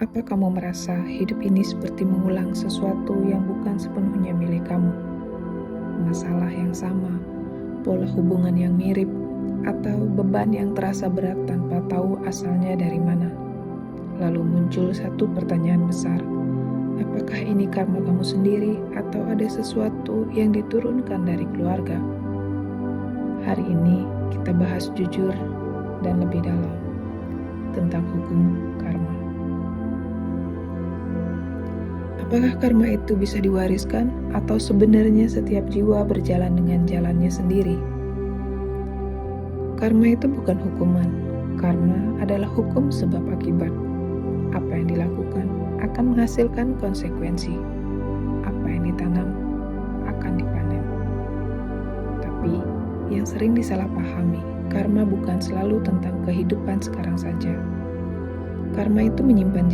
Apa kamu merasa hidup ini seperti mengulang sesuatu yang bukan sepenuhnya milik kamu? Masalah yang sama, pola hubungan yang mirip, atau beban yang terasa berat tanpa tahu asalnya dari mana? Lalu muncul satu pertanyaan besar, apakah ini karma kamu sendiri atau ada sesuatu yang diturunkan dari keluarga? Hari ini kita bahas jujur dan lebih dalam tentang hukum karma. Apakah karma itu bisa diwariskan atau sebenarnya setiap jiwa berjalan dengan jalannya sendiri? Karma itu bukan hukuman. Karma adalah hukum sebab akibat. Apa yang dilakukan akan menghasilkan konsekuensi. Apa yang ditanam akan dipanen. Tapi yang sering disalahpahami, karma bukan selalu tentang kehidupan sekarang saja. Karma itu menyimpan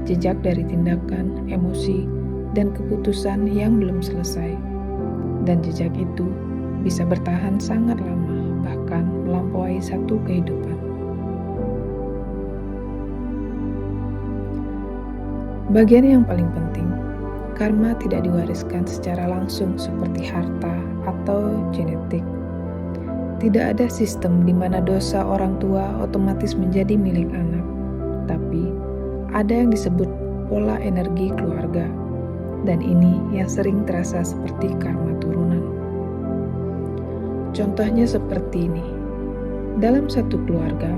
jejak dari tindakan, emosi, dan keputusan yang belum selesai. Dan jejak itu bisa bertahan sangat lama, bahkan melampaui satu kehidupan. Bagian yang paling penting, karma tidak diwariskan secara langsung seperti harta atau genetik. Tidak ada sistem di mana dosa orang tua otomatis menjadi milik anak, tapi ada yang disebut pola energi keluarga, dan ini yang sering terasa seperti karma turunan. Contohnya seperti ini. Dalam satu keluarga,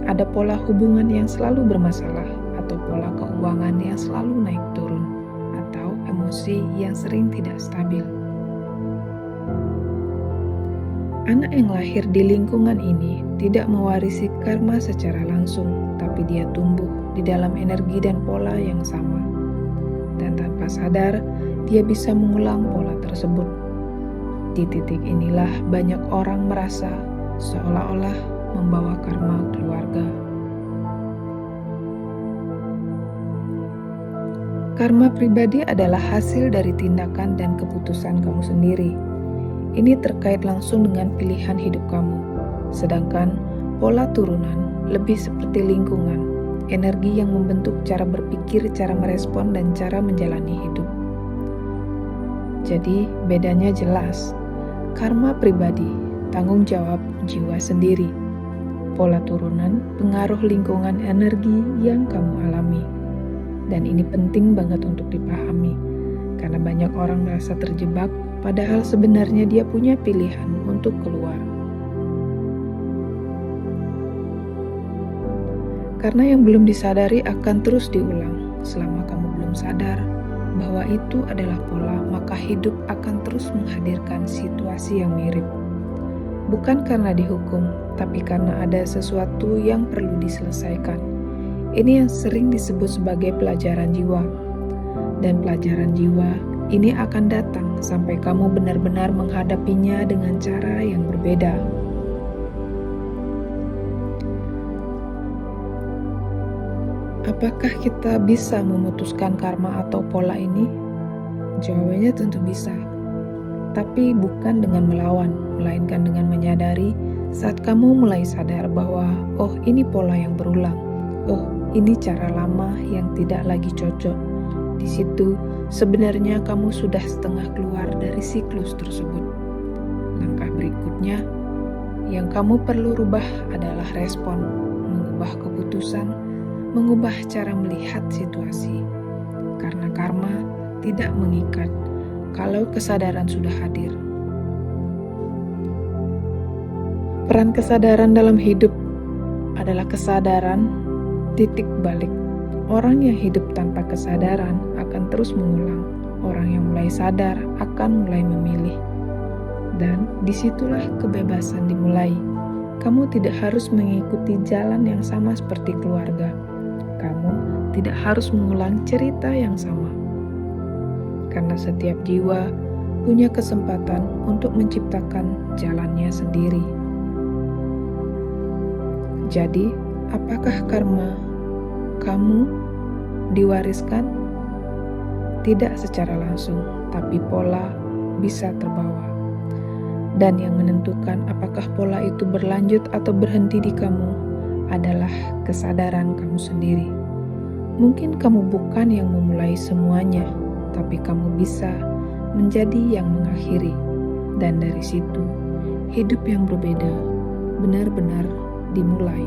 ada pola hubungan yang selalu bermasalah, atau pola keuangan yang selalu naik turun, atau emosi yang sering tidak stabil. Anak yang lahir di lingkungan ini tidak mewarisi karma secara langsung, tapi dia tumbuh di dalam energi dan pola yang sama. Dan tanpa sadar, dia bisa mengulang pola tersebut. Di titik inilah banyak orang merasa seolah-olah membawa karma keluarga. Karma pribadi adalah hasil dari tindakan dan keputusan kamu sendiri. Ini terkait langsung dengan pilihan hidup kamu. Sedangkan pola turunan lebih seperti lingkungan, energi yang membentuk cara berpikir, cara merespon, dan cara menjalani hidup. Jadi, bedanya jelas. Karma pribadi, tanggung jawab jiwa sendiri. Pola turunan, pengaruh lingkungan energi yang kamu alami. Dan ini penting banget untuk dipahami, karena banyak orang merasa terjebak, padahal sebenarnya dia punya pilihan untuk keluar. Karena yang belum disadari akan terus diulang. Selama kamu belum sadar bahwa itu adalah pola, maka hidup akan terus menghadirkan situasi yang mirip. Bukan karena dihukum, tapi karena ada sesuatu yang perlu diselesaikan. Ini yang sering disebut sebagai pelajaran jiwa. Dan pelajaran jiwa ini akan datang sampai kamu benar-benar menghadapinya dengan cara yang berbeda. Apakah kita bisa memutuskan karma atau pola ini? Jawabannya tentu bisa. Tapi bukan dengan melawan, melainkan dengan menyadari saat kamu mulai sadar bahwa, oh ini pola yang berulang, oh ini cara lama yang tidak lagi cocok. Di situ sebenarnya kamu sudah setengah keluar dari siklus tersebut. Langkah berikutnya yang kamu perlu rubah adalah respon, mengubah keputusan, mengubah cara melihat situasi. Karena karma tidak mengikat kalau kesadaran sudah hadir. Peran kesadaran dalam hidup adalah kesadaran titik balik. Orang yang hidup tanpa kesadaran akan terus mengulang. Orang yang mulai sadar akan mulai memilih. Dan disitulah kebebasan dimulai. Kamu tidak harus mengikuti jalan yang sama seperti keluarga. Kamu tidak harus mengulang cerita yang sama. Karena setiap jiwa punya kesempatan untuk menciptakan jalannya sendiri. Jadi, apakah karma kamu diwariskan? Tidak secara langsung, tapi pola bisa terbawa. Dan yang menentukan apakah pola itu berlanjut atau berhenti di kamu adalah kesadaran kamu sendiri. Mungkin kamu bukan yang memulai semuanya, tapi kamu bisa menjadi yang mengakhiri. Dan dari situ, hidup yang berbeda benar-benar dimulai.